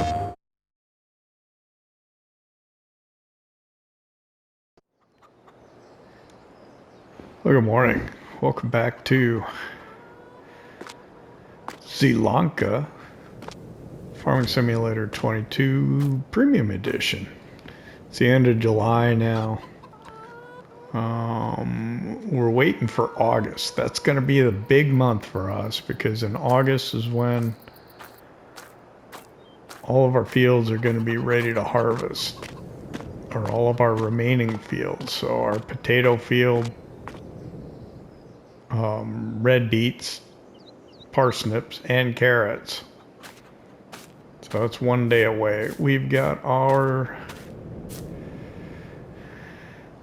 Well, good morning. Welcome back to Zielonka Farming Simulator 22 Premium Edition. It's the end of July now. We're waiting for August. That's going to be the big month for us because in August is when all of our fields are going to be ready to harvest, or all of our remaining fields. So our potato field, red beets, parsnips, and carrots. So it's one day away. We've got our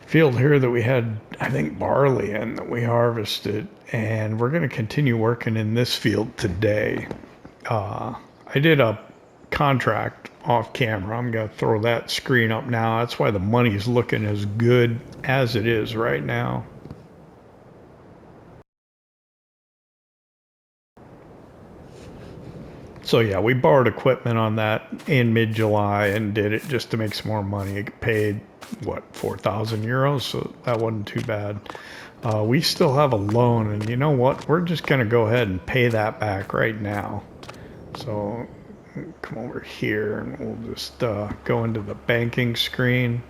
field here that we had, I think, barley in that we harvested, and we're going to continue working in this field today. I did a contract off camera. I'm going to throw that screen up now. That's why the money's looking as good as it is right now. So yeah, we borrowed equipment on that in mid-July and did it just to make some more money. It paid, what, 4,000 euros, so that wasn't too bad. We still have a loan, and you know what? We're just going to go ahead and pay that back right now. So come over here and we'll just go into the banking screen.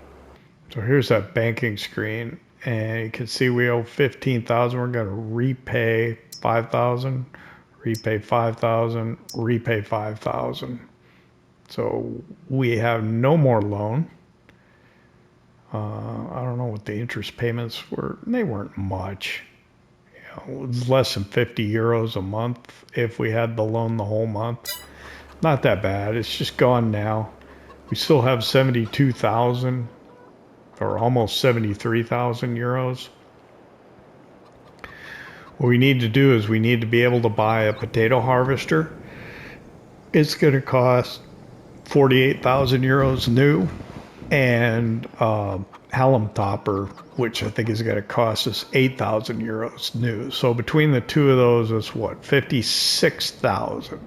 So here's that banking screen, and you can see we owe 15,000. We're going to repay 5,000. Repay 5,000, repay 5,000. So we have no more loan. I don't know what the interest payments were. They weren't much. You know, it was less than 50 euros a month if we had the loan the whole month. Not that bad. It's just gone now. We still have 72,000 or almost 73,000 euros. What we need to do is we need to be able to buy a potato harvester. It's going to cost 48,000 euros new, and halum topper, which I think is going to cost us 8,000 euros new. So between the two of those, it's what, 56,000,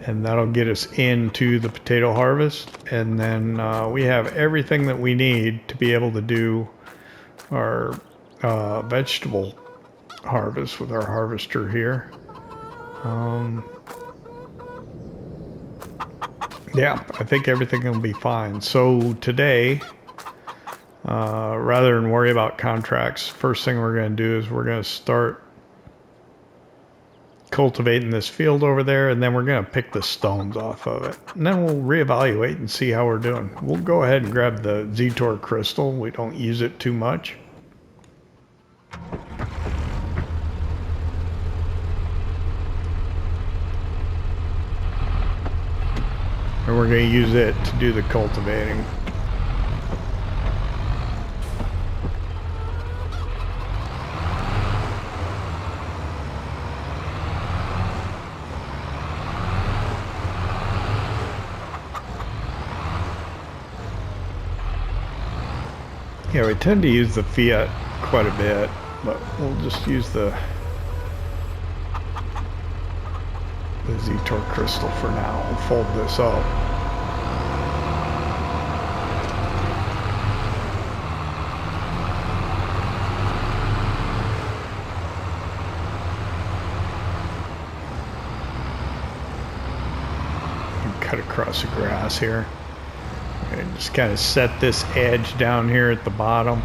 and that'll get us into the potato harvest. And then we have everything that we need to be able to do our vegetable harvest with our harvester here. Yeah, I think everything will be fine. So today, rather than worry about contracts, first thing we're going to do is we're going to start cultivating this field over there, and then we're going to pick the stones off of it. And then we'll reevaluate and see how we're doing. We'll go ahead and grab the Zetor crystal. We don't use it too much. And we're going to use it to do the cultivating. Yeah, we tend to use the Fiat quite a bit, but we'll just use the Zetor crystal for now. We'll fold this up. And cut across the grass here. And just kind of set this edge down here at the bottom.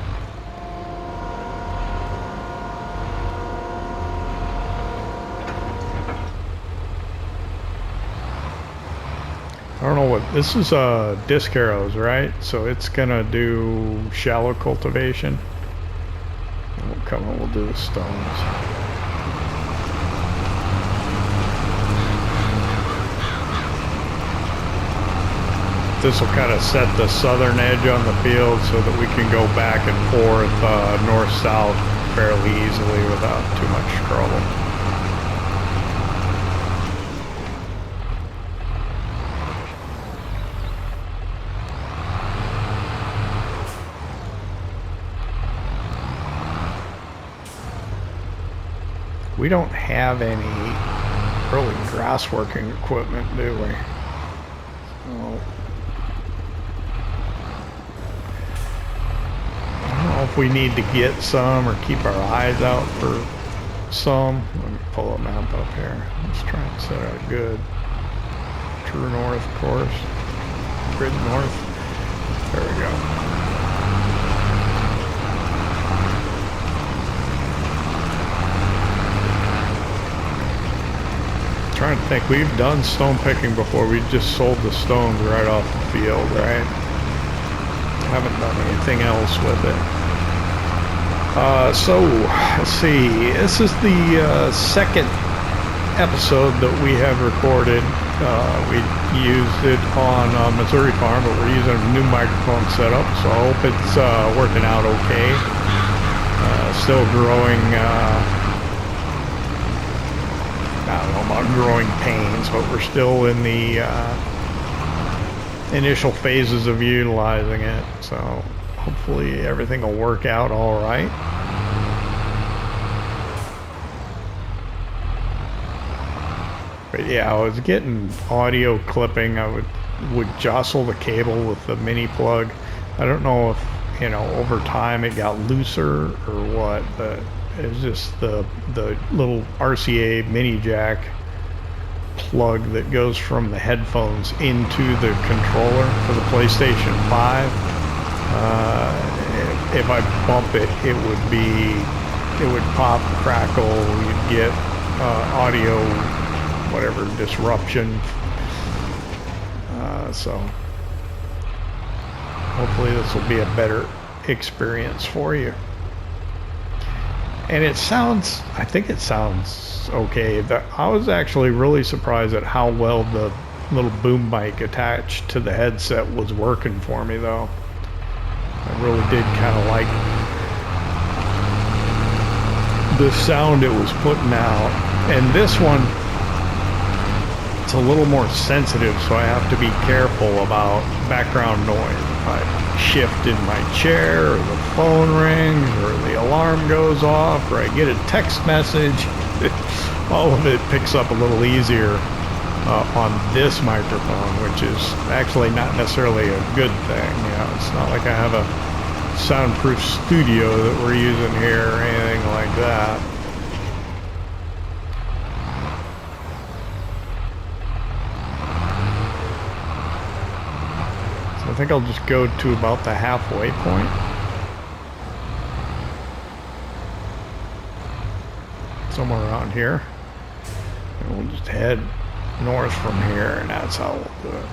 I don't know what this is. Disc arrows, right? So it's gonna do shallow cultivation. And we'll come and we'll do the stones. This will kind of set the southern edge on the field so that we can go back and forth north-south fairly easily without too much trouble. We don't have any early grass working equipment, do we? Oh. I don't know if we need to get some or keep our eyes out for some. Let me pull a map up here. Let's try and set out good. True north, of course. Grid north. There we go. Trying to think, we've done stone picking before. We just sold the stones right off the field, right? Haven't done anything else with it. So let's see. This is the second episode that we have recorded. We used it on Missouri Farm, but we're using a new microphone setup, so I hope it's working out okay. Still growing. I don't know about growing pains, but we're still in the initial phases of utilizing it, so hopefully everything will work out all right. But yeah, I was getting audio clipping. I would jostle the cable with the mini plug. I don't know if, you know, over time it got looser or what, but it's just the little RCA mini jack plug that goes from the headphones into the controller for the PlayStation 5. If I bump it, it would pop, crackle, you'd get audio, whatever, disruption. So hopefully this will be a better experience for you. And it sounds, I think it sounds okay. I was actually really surprised at how well the little boom mic attached to the headset was working for me, though. I really did kind of like the sound it was putting out. And this one, it's a little more sensitive, so I have to be careful about background noise. If I shift in my chair, or the phone rings, or the alarm goes off, or I get a text message, all of it picks up a little easier on this microphone, which is actually not necessarily a good thing. You know, it's not like I have a soundproof studio that we're using here or anything like that. So I think I'll just go to about the halfway point. Somewhere around here. And we'll just head north from here, and that's how we'll do it.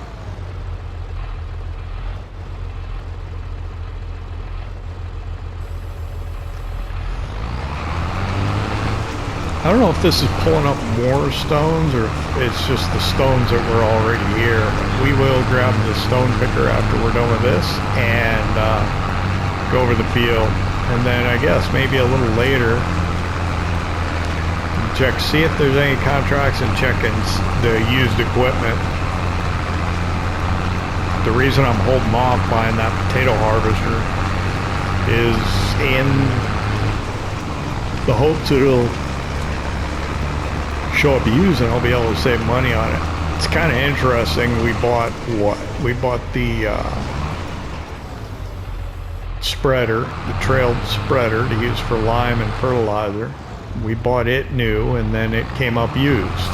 I don't know if this is pulling up more stones or if it's just the stones that were already here. But we will grab the stone picker after we're done with this and go over the field. And then I guess maybe a little later, check, see if there's any contracts and check in the used equipment. The reason I'm holding off buying that potato harvester is in the hopes that it'll show up used and I'll be able to save money on it. It's kind of interesting. We bought what? We bought the spreader, the trailed spreader to use for lime and fertilizer. We bought it new and then it came up used.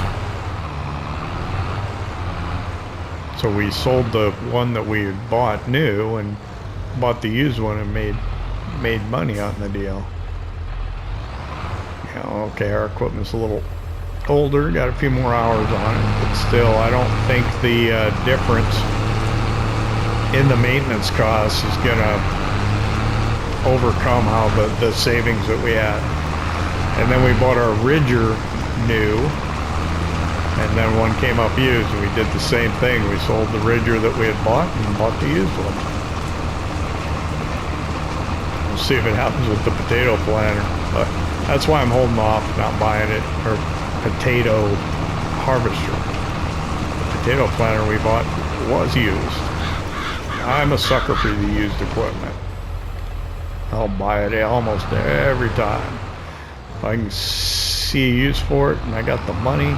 So we sold the one that we had bought new and bought the used one and made money on the deal. You know, okay, our equipment's a little older, got a few more hours on it, but still I don't think the difference in the maintenance costs is gonna overcome how the savings that we had. And then we bought our ridger new, and then one came up used, and we did the same thing. We sold the ridger that we had bought and bought the used one. We'll see if it happens with the potato planter, but that's why I'm holding off, not buying it, or potato harvester. The potato planter we bought was used. I'm a sucker for the used equipment. I'll buy it almost every time. If I can see a use for it and I got the money,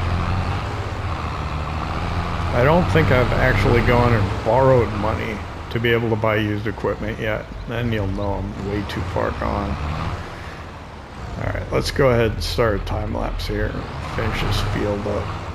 I don't think I've actually gone and borrowed money to be able to buy used equipment yet. Then you'll know I'm way too far gone. Alright, let's go ahead and start a time lapse here and finish this field up.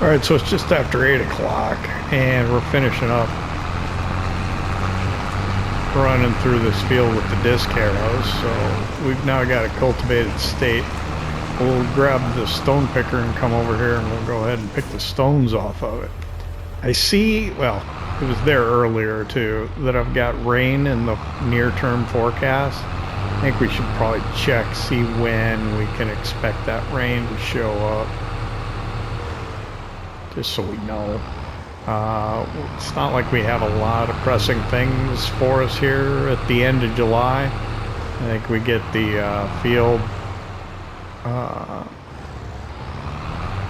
Alright, so it's just after 8 o'clock and we're finishing up running through this field with the disc harrows. So we've now got a cultivated state. We'll grab the stone picker and come over here and we'll go ahead and pick the stones off of it. I see, well, it was there earlier too, that I've got rain in the near-term forecast. I think we should probably check, see when we can expect that rain to show up. Just so we know. It's not like we have a lot of pressing things for us here at the end of July. I think we get the field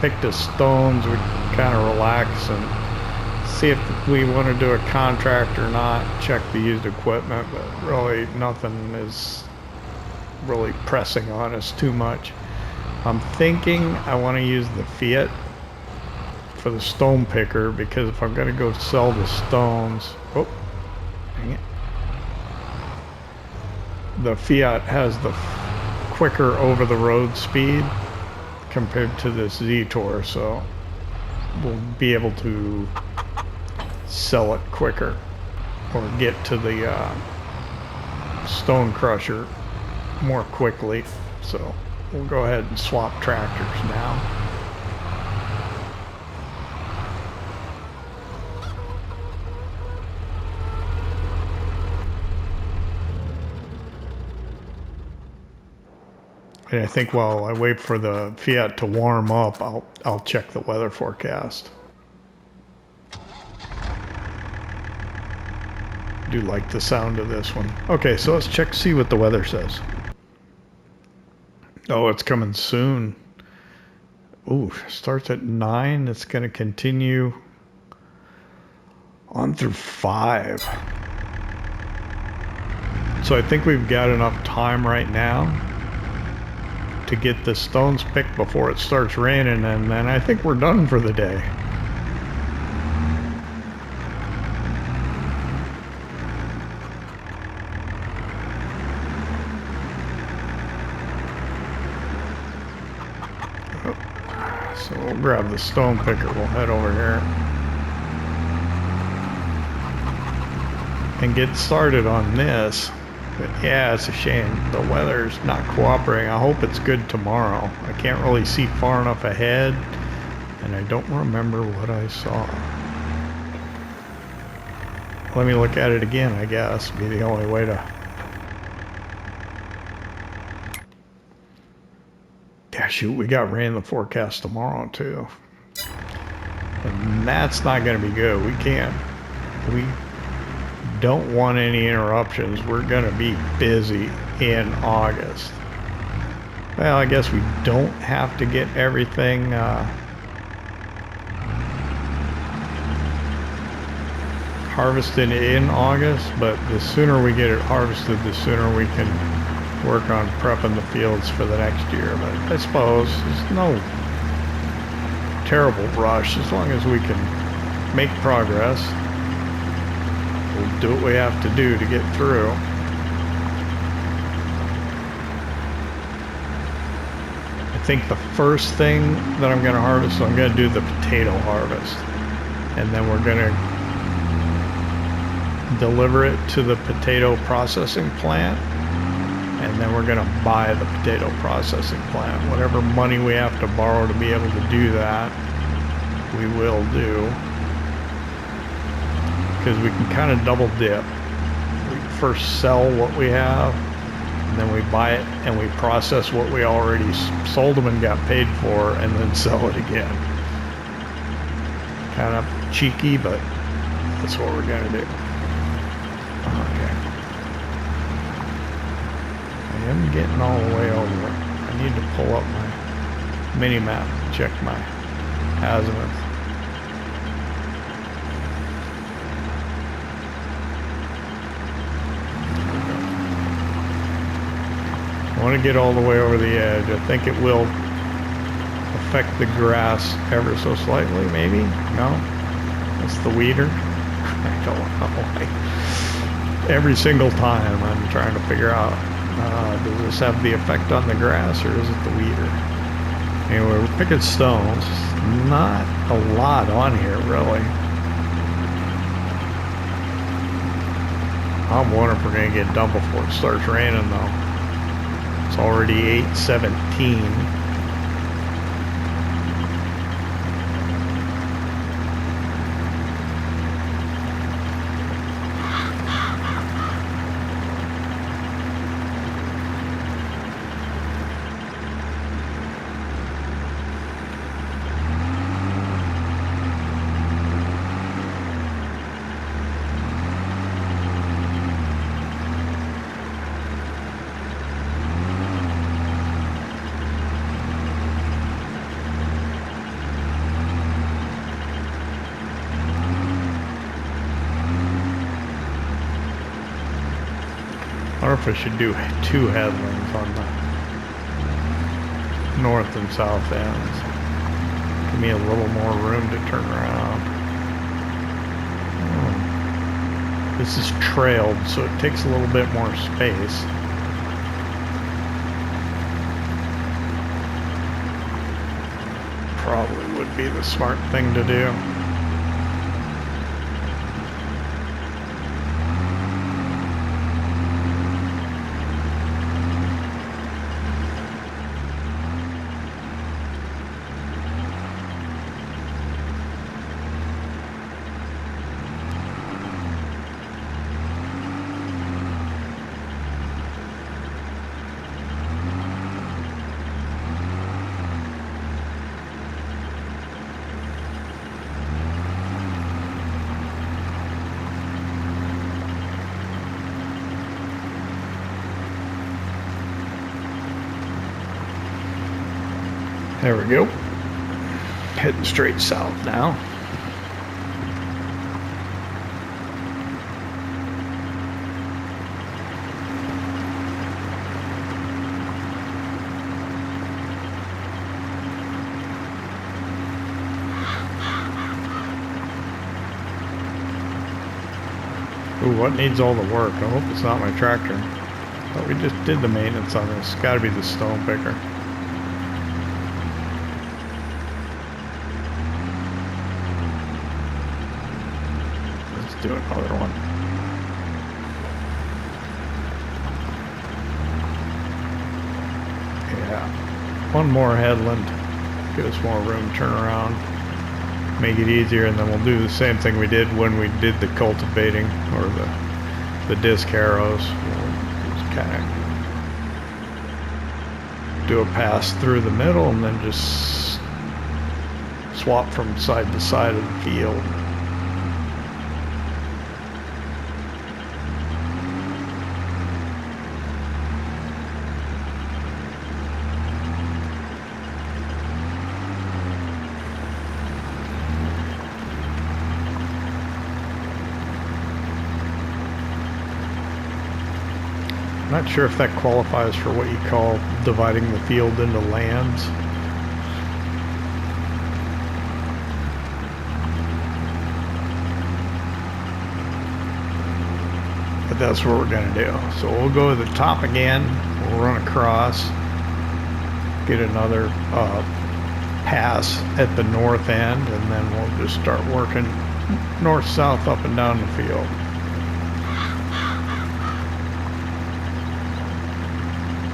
pick the stones, we kind of relax and see if we want to do a contract or not, check the used equipment, but really nothing is really pressing on us too much. I'm thinking I want to use the Fiat for the stone picker, because if I'm going to go sell the stones, oh, dang it. The Fiat has the quicker over the road speed compared to this Z-Tour, so we'll be able to sell it quicker or get to the stone crusher more quickly. So we'll go ahead and swap tractors now. And I think while I wait for the Fiat to warm up, I'll check the weather forecast. I do like the sound of this one. Okay, so let's check, see what the weather says. Oh, it's coming soon. Ooh, starts at 9. It's going to continue on through 5. So I think we've got enough time right now to get the stones picked before it starts raining, and then I think we're done for the day. So we'll grab the stone picker, we'll head over here and get started on this. But yeah, it's a shame. The weather's not cooperating. I hope it's good tomorrow. I can't really see far enough ahead, and I don't remember what I saw. Let me look at it again, I guess. Be the only way to... Yeah, shoot, we got rain in the forecast tomorrow, too. And that's not going to be good. We don't want any interruptions. We're going to be busy in August. Well, I guess we don't have to get everything harvested in August, but the sooner we get it harvested, the sooner we can work on prepping the fields for the next year. But I suppose there's no terrible rush as long as we can make progress. We'll do what we have to do to get through. I think the first thing that I'm going to harvest, so I'm going to do the potato harvest, and then we're going to deliver it to the potato processing plant, and then we're going to buy the potato processing plant. Whatever money we have to borrow to be able to do that, we will do, because we can kind of double dip. We first sell what we have, and then we buy it and we process what we already sold them and got paid for, and then sell it again. Kind of cheeky, but that's what we're going to do. Okay. I am getting all the way over. I need to pull up my mini map and check my azimuth. I want to get all the way over the edge. I think it will affect the grass ever so slightly, maybe? No? That's the weeder? I don't know. Every single time I'm trying to figure out, does this have the effect on the grass or is it the weeder? Anyway, we're picking stones. Not a lot on here, really. I'm wondering if we're going to get done before it starts raining, though. It's already 8:17. I wonder if I should do 2 headlands on the north and south ends. Give me a little more room to turn around. Oh. This is trailed, so it takes a little bit more space. Probably would be the smart thing to do. There we go. Heading straight south now. Ooh, what needs all the work? I hope it's not my tractor. But we just did the maintenance on this. It's gotta be the stone picker. Do another one. Yeah, one more headland, give us more room to turn around, make it easier, and then we'll do the same thing we did when we did the cultivating or the disc harrows. We'll just kind of do a pass through the middle and then just swap from side to side of the field. not sure if that qualifies for what you call dividing the field into lands. But that's what we're going to do. So we'll go to the top again. We'll run across, get another pass at the north end, and then we'll just start working north-south up and down the field.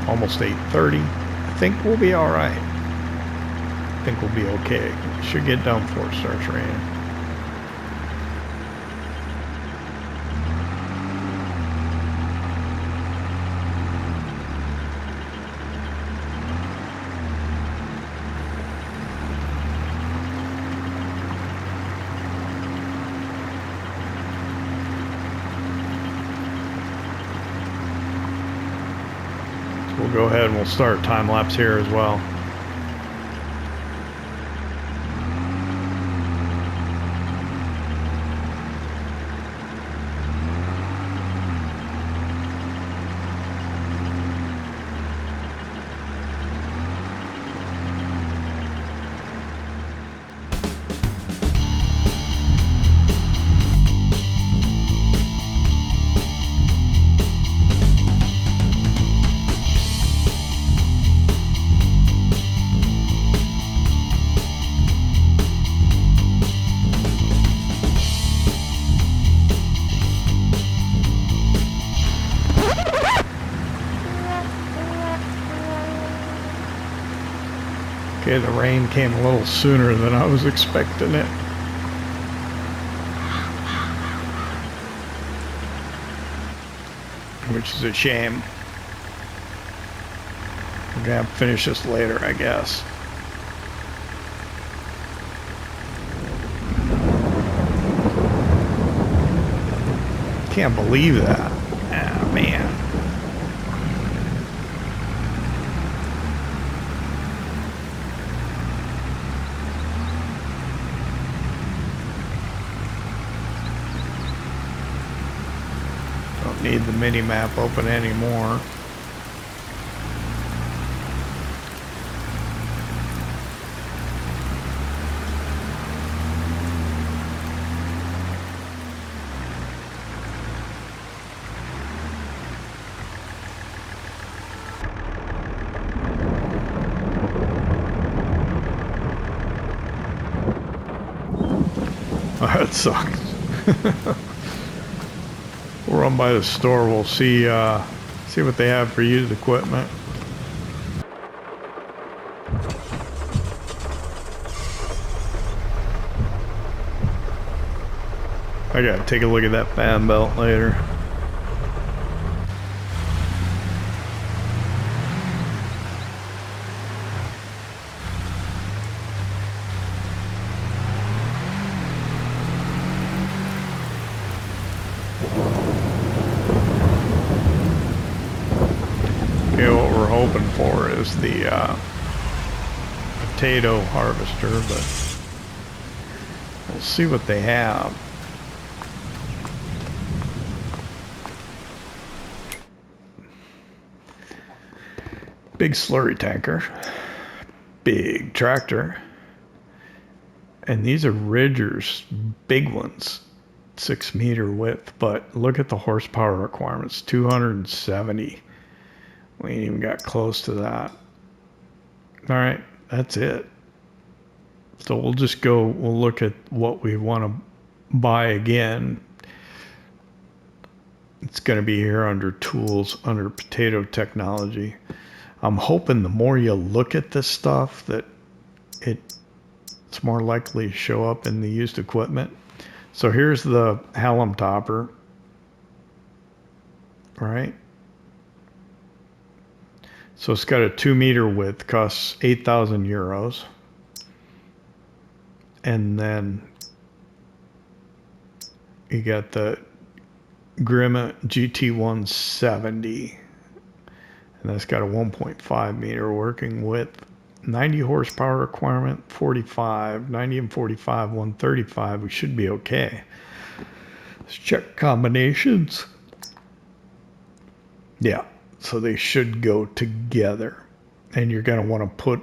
Almost 8:30. I think we'll be all right. I think we'll be okay. Should get done before it starts raining. We'll go ahead and we'll start time lapse here as well. Okay, the rain came a little sooner than I was expecting it. Which is a shame. We're gonna have to finish this later, I guess. Can't believe that. Ah, man. Don't need the mini map open anymore. Oh, that sucks. We'll run by the store. We'll see what they have for used equipment. I gotta take a look at that fan belt later. Okay, what we're hoping for is the potato harvester, but we'll see what they have. Big slurry tanker, big tractor, and these are Ridgers, big ones, 6 meter width, but look at the horsepower requirements, 270. We ain't even got close to that. All right, that's it. So we'll just go, we'll look at what we want to buy again. It's going to be here under tools, under potato technology. I'm hoping the more you look at this stuff that it's more likely to show up in the used equipment. So here's the Hallam topper, right? So it's got a 2 meter width, costs 8,000 euros. And then you got the Grimme GT170. And that's got a 1.5 meter working width, 90 horsepower requirement, 45, 90 and 45, 135. We should be okay. Let's check combinations. Yeah, So they should go together. And you're going to want to put,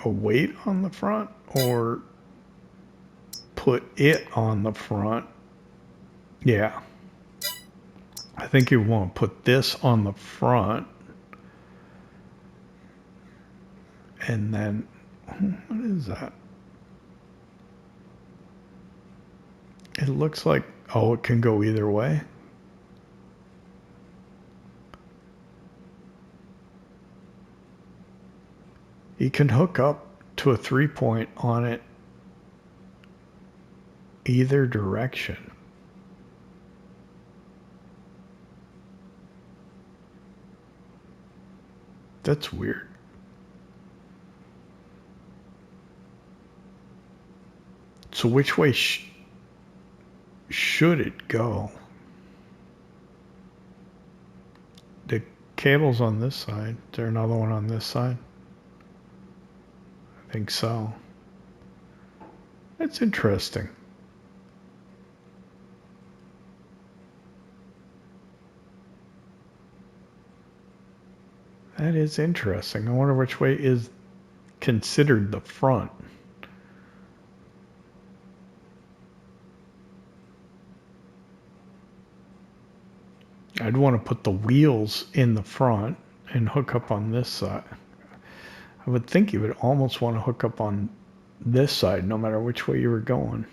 a weight on the front, or put it on the front. Yeah. I think you want to put this on the front. And then, what is that? It looks like, oh, it can go either way. You can hook up to a 3-point on it either direction. That's weird. So which way should it go? The cable's on this side. Is there another one on this side? I think so. That's interesting. That is interesting. I wonder which way is considered the front. I'd want to put the wheels in the front and hook up on this side. I would think you would almost want to hook up on this side no matter which way you were going.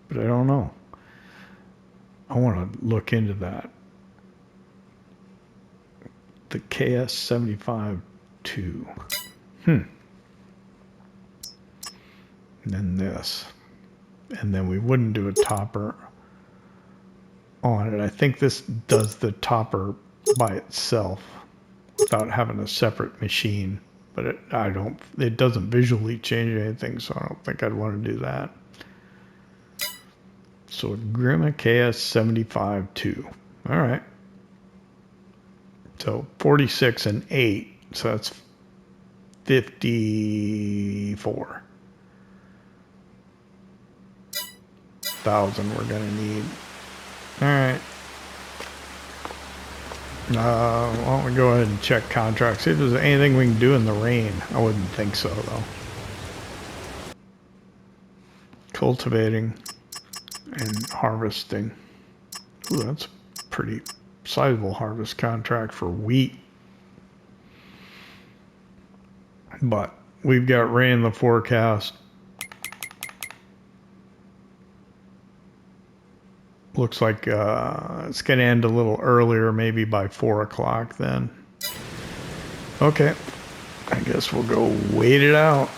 But I don't know. I want to look into that. The KS75-2. And then this. And then we wouldn't do a topper on it. I think this does the topper by itself without having a separate machine. But it doesn't visually change anything, so I don't think I'd want to do that. So Grimme KS75-2. All right. So 46 and 8. So that's 54,000 we're going to need. All right. Why don't we go ahead and check contracts, see if there's anything we can do in the rain. I wouldn't think so, though. Cultivating and harvesting. Ooh, that's a pretty sizable harvest contract for wheat. But we've got rain in the forecast. Looks like it's going to end a little earlier, maybe by 4 o'clock then. Okay, I guess we'll go wait it out.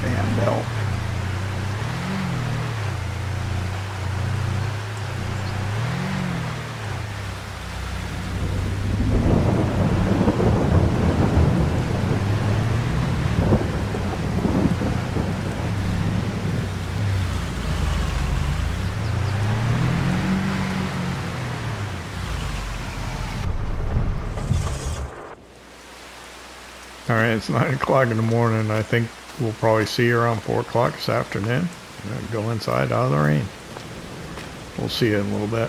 Damn milk. All right, it's 9 o'clock in the morning. I think we'll probably see you around 4 o'clock this afternoon. Go inside out of the rain. We'll see you in a little bit.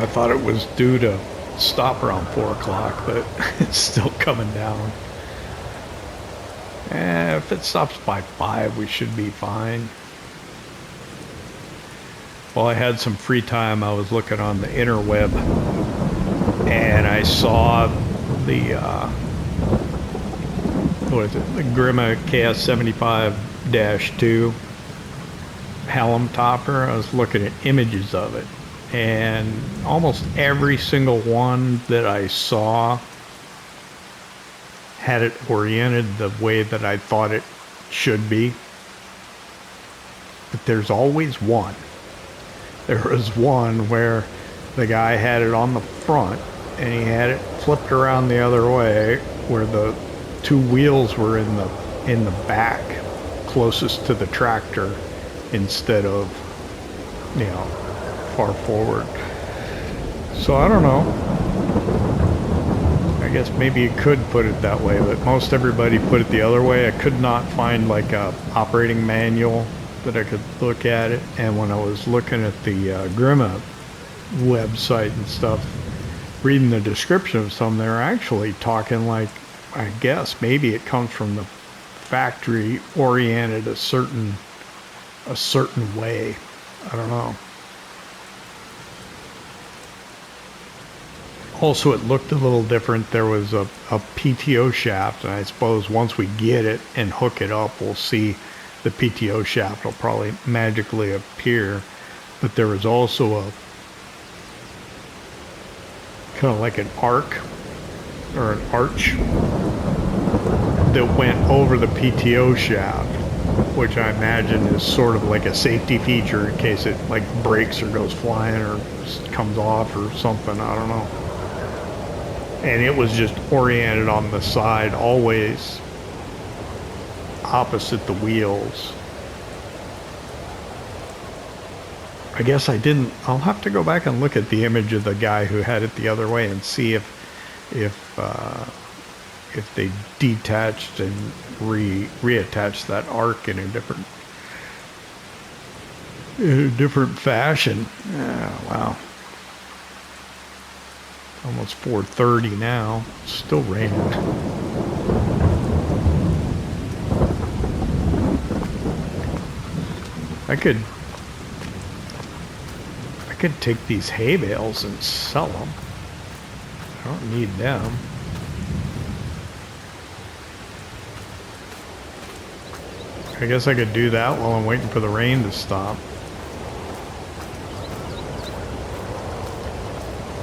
I thought it was due to stop around 4 o'clock, but it's still coming down. If it stops by 5, we should be fine. While I had some free time, I was looking on the interweb, and I saw the what is it? The Grimme KS75-2 Hallam topper. I was looking at images of it, and almost every single one that I saw had it oriented the way that I thought it should be. But there's always one. There was one where the guy had it on the front and he had it flipped around the other way, where the 2 wheels were in the back closest to the tractor instead of, you know, far forward. So I don't know. I guess maybe you could put it that way, but most everybody put it the other way. I could not find like a operating manual that I could look at it, and when I was looking at the Grimme website and stuff, reading the description of some, they're actually talking like, I guess maybe it comes from the factory oriented a certain way. I don't know. Also, it looked a little different. There was a PTO shaft, and I suppose once we get it and hook it up, we'll see the PTO shaft will probably magically appear. But there was also a kind of like an arc or an arch that went over the PTO shaft, which I imagine is sort of like a safety feature in case it like breaks or goes flying or comes off or something. I don't know. And it was just oriented on the side, always opposite the wheels. I guess I didn't. I'll have to go back and look at the image of the guy who had it the other way and see if they detached and reattached that arc in a different fashion. Yeah, wow. Almost 4:30 now. It's still raining. I could take these hay bales and sell them. I don't need them. I guess I could do that while I'm waiting for the rain to stop.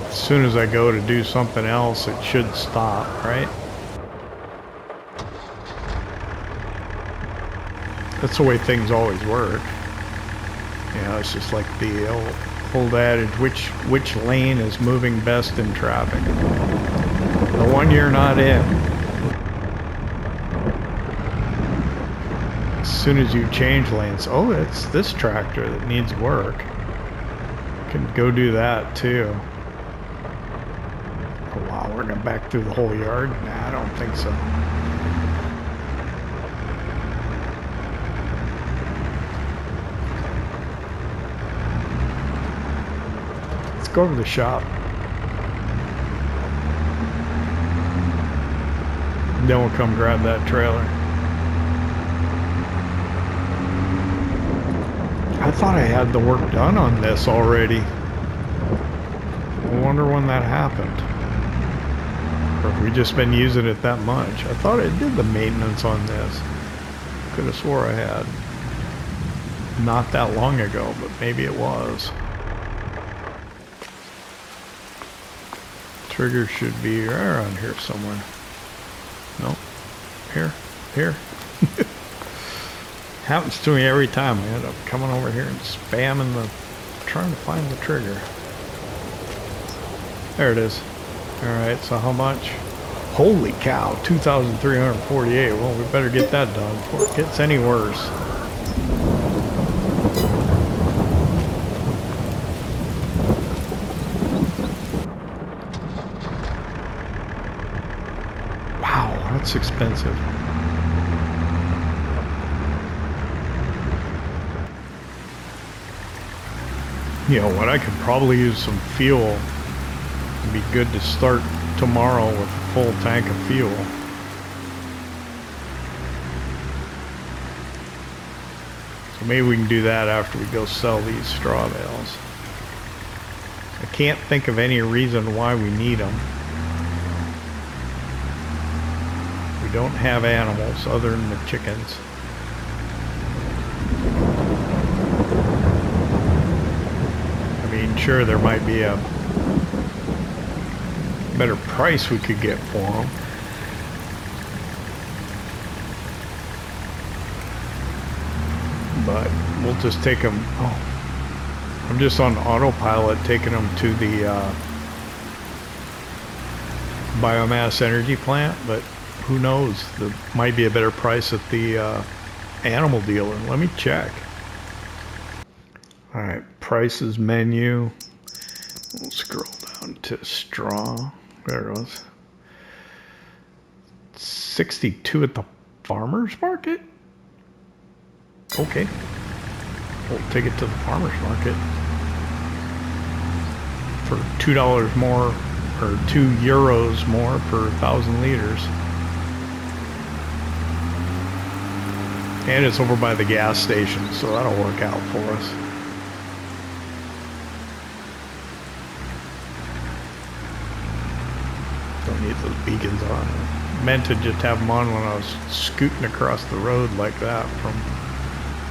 As soon as I go to do something else, it should stop, right? That's the way things always work. You know, it's just like the old adage, which lane is moving best in traffic? The one you're not in. As soon as you change lanes, oh, it's this tractor that needs work. Can go do that too. Oh wow, we're gonna back through the whole yard? Nah, I don't think so. Let's go over to the shop. Then we'll come grab that trailer. I thought I had the work done on this already. I wonder when that happened. Or if we just been using it that much. I thought I did the maintenance on this. Could have swore I had. Not that long ago, but maybe it was. Trigger should be right around here somewhere. Nope. Here. Happens to me every time. I end up coming over here and spamming trying to find the trigger. There it is. Alright, so how much? Holy cow, 2,348. Well, we better get that done before it gets any worse. Wow, that's expensive. You know what? I could probably use some fuel. It'd be good to start tomorrow with a full tank of fuel. So maybe we can do that after we go sell these straw bales. I can't think of any reason why we need them. We don't have animals other than the chickens. I mean, sure, there might be a better price we could get for them. But we'll just take them. Oh, I'm just on autopilot taking them to the biomass energy plant, but who knows? There might be a better price at the animal dealer. Let me check. All right, prices menu. We'll scroll down to straw. There it was. 62 at the farmer's market? Okay. We'll take it to the farmer's market for $2 more, or €2 more per 1,000 liters. And it's over by the gas station, so that'll work out for us. Don't need those beacons on. I meant to just have them on when I was scooting across the road like that from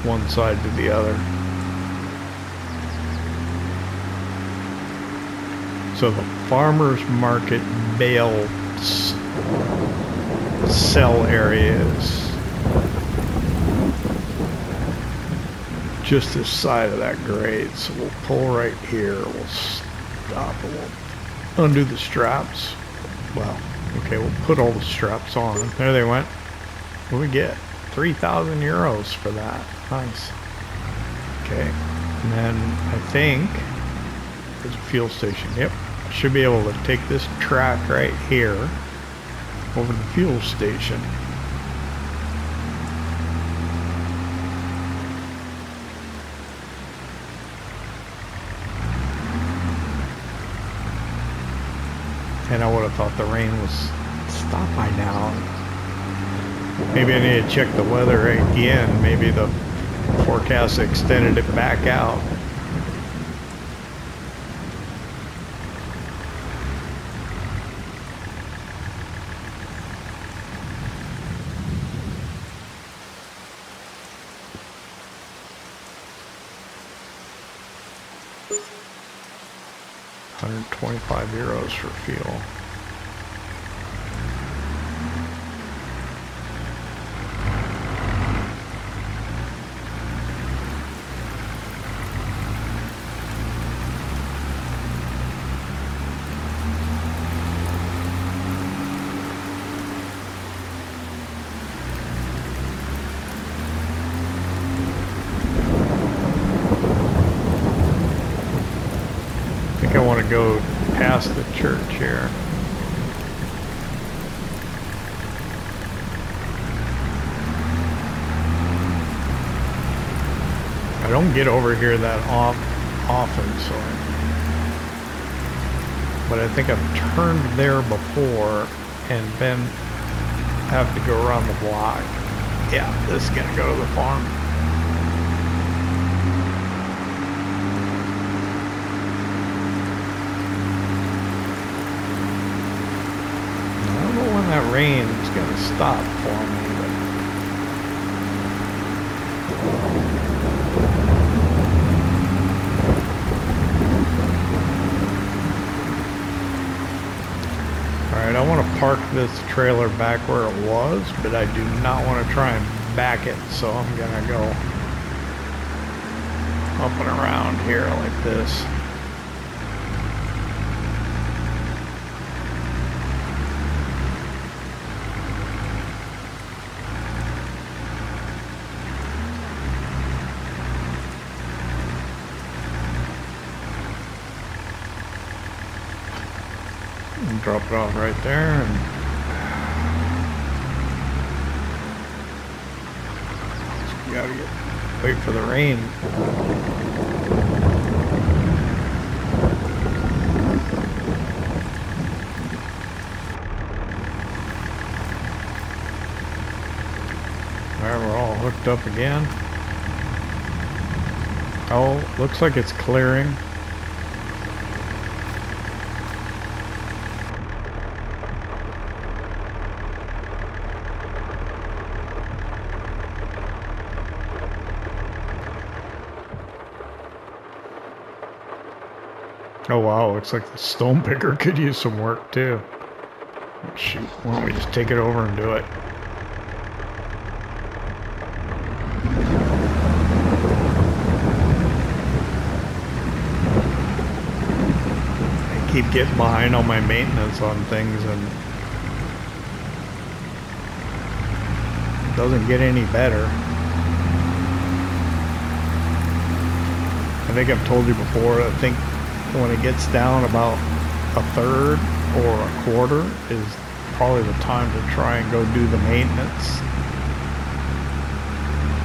one side to the other. So the farmer's market bale sell area is just this side of that grade. So we'll pull right here. We'll stop and we'll undo the straps. Well, okay, we'll put all the straps on. There they went. What do we get? 3,000 euros for that. Nice. Okay, and then I think there's a fuel station. Yep, I should be able to take this track right here over to the fuel station. And I would have thought the rain was stopped by now. Maybe I need to check the weather again. Maybe the forecast extended it back out. €125 for fuel. I want to go past the church here. I don't get over here that often, so but I think I've turned there before and then have to go around the block. Yeah, this is gonna go to the farm. That rain is going to stop for me, but alright, I want to park this trailer back where it was, but I do not want to try and back it, so I'm going to go up and around here like this. And drop it off right there, and we gotta wait for the rain. hooked up again. Oh, looks like it's clearing. Oh wow, looks like the stone picker could use some work too. Shoot, why don't we just take it over and do it? I keep getting behind on my maintenance on things and it doesn't get any better. I think I've told you before, I think when it gets down about a third or a quarter is probably the time to try and go do the maintenance.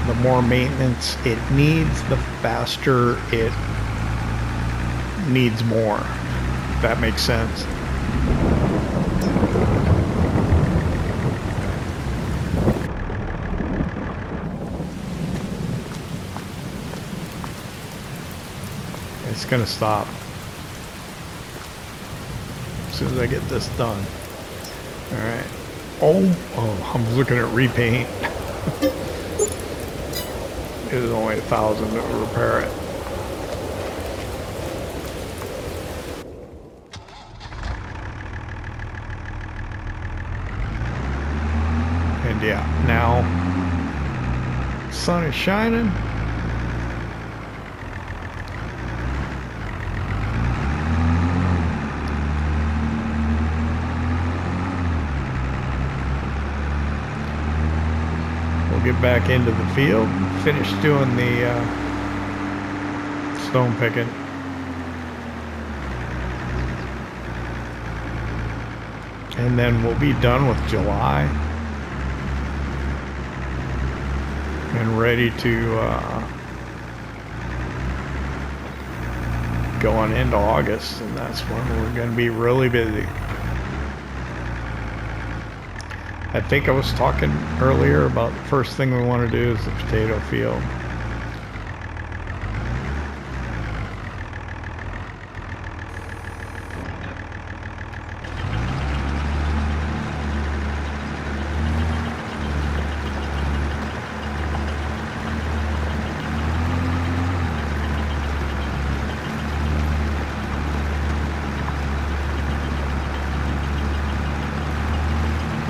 The more maintenance it needs, the faster it needs more. If that makes sense. It's gonna stop as soon as I get this done. Alright. Oh, I'm looking at repaint. It was only $1,000 to repair it. And yeah, now sun is shining. Get back into the field, finish doing the stone picking. And then we'll be done with July and ready to go on into August, and that's when we're going to be really busy. I think I was talking earlier about the first thing we want to do is the potato field.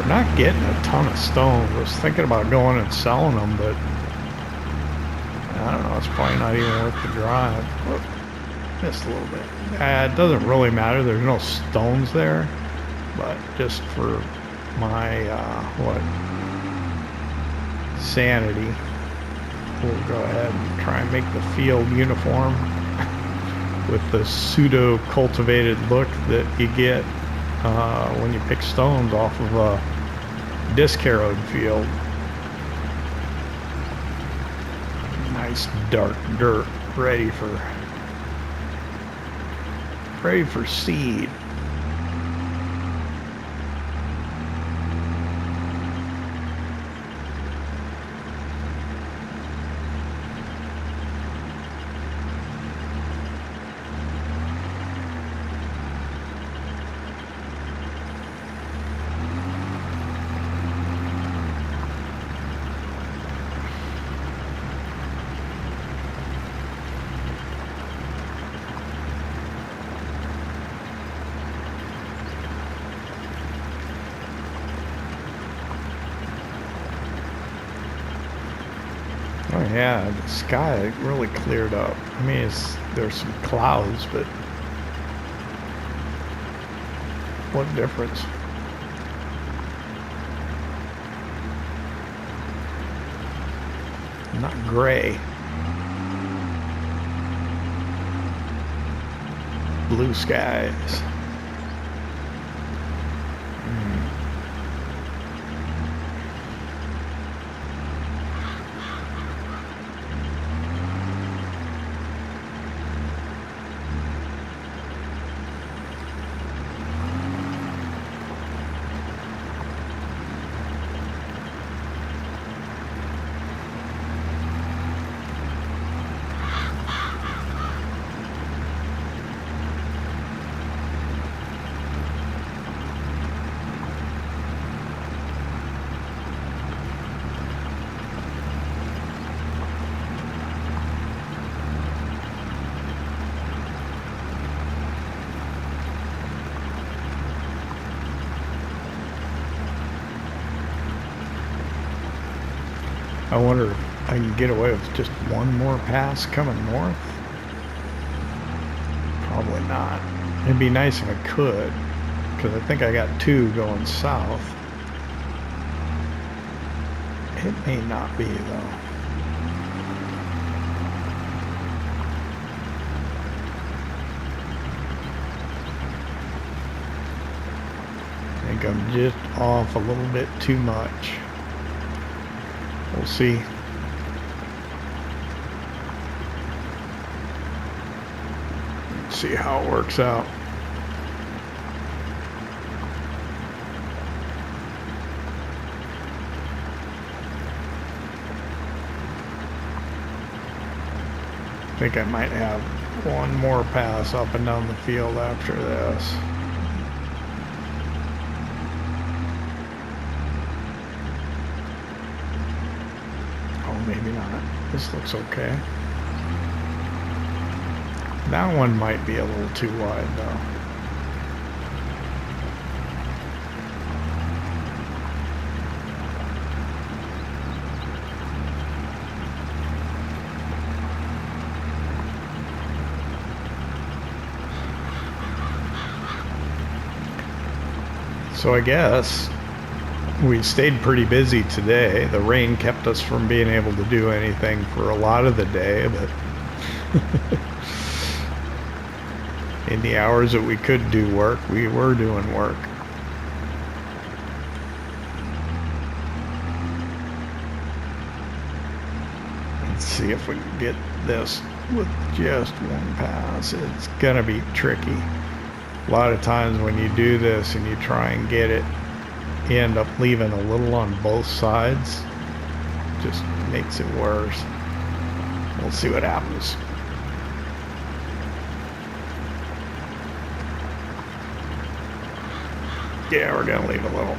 Not getting a ton of stones. I was thinking about going and selling them, but I don't know, it's probably not even worth the drive. Whoop, just a little bit. It doesn't really matter, there's no stones there, but just for my sanity, we'll go ahead and try and make the field uniform with the pseudo cultivated look that you get when you pick stones off of a disc harrowed field. Nice dark dirt, ready for seed. Oh yeah, the sky really cleared up. I mean, there's some clouds, but what difference? Not gray. Blue skies. I wonder if I can get away with just one more pass coming north. Probably not. It'd be nice if I could, because I think I got 2 going south. It may not be, though. I think I'm just off a little bit too much. We'll see. Let's see how it works out. I think I might have one more pass up and down the field after this. Maybe not. This looks okay. That one might be a little too wide though. So I guess we stayed pretty busy today. The rain kept us from being able to do anything for a lot of the day, but in the hours that we could do work, we were doing work. Let's see if we can get this with just one pass. It's gonna be tricky. A lot of times when you do this and you try and get it, you end up leaving a little on both sides. Just makes it worse. We'll see what happens. Yeah, we're gonna leave a little.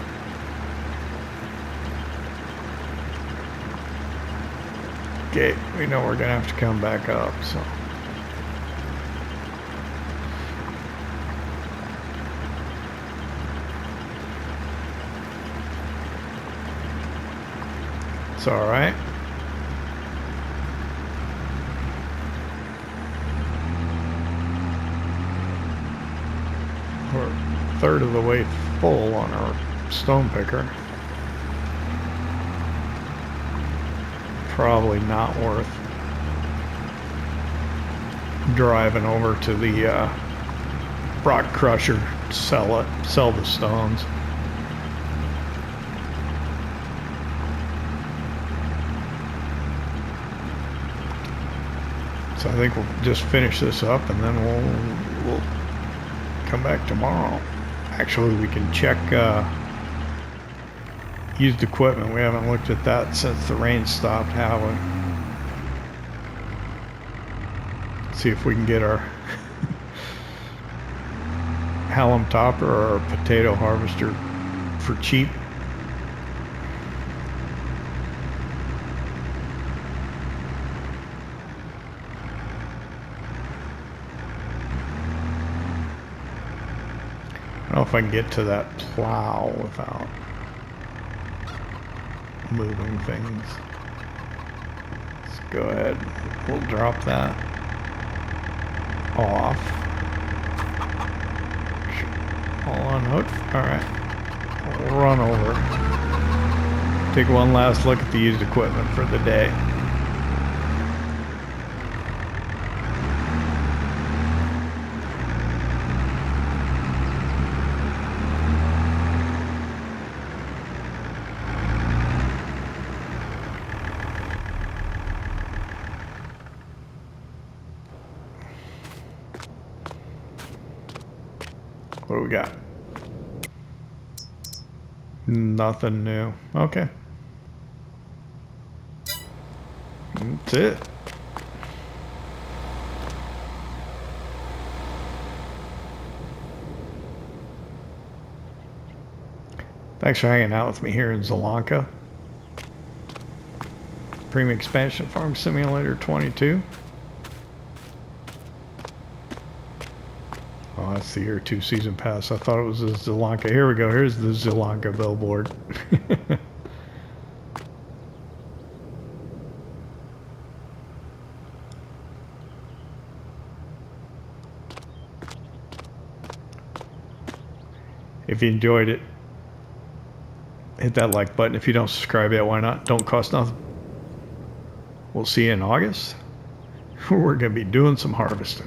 Okay, we know we're gonna have to come back up, so. It's all right. We're a third of the way full on our stone picker. Probably not worth driving over to the rock crusher, sell the stones. So I think we'll just finish this up and then we'll come back tomorrow. Actually, we can check used equipment. We haven't looked at that since the rain stopped, have we? See if we can get our halum topper or our potato harvester for cheap. I don't know if I can get to that plow without moving things. Let's go ahead. We'll drop that off. All unhooked. Alright. We'll run over. Take one last look at the used equipment for the day. What do we got? Nothing new. Okay. That's it. Thanks for hanging out with me here in Zielonka. Premium Expansion Farm Simulator 22. Oh, that's the year 2 season pass. I thought it was the Zielonka. Here we go. Here's the Zielonka billboard. If you enjoyed it, hit that like button. If you don't subscribe yet, why not? Don't cost nothing. We'll see you in August. We're going to be doing some harvesting.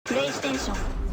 PlayStation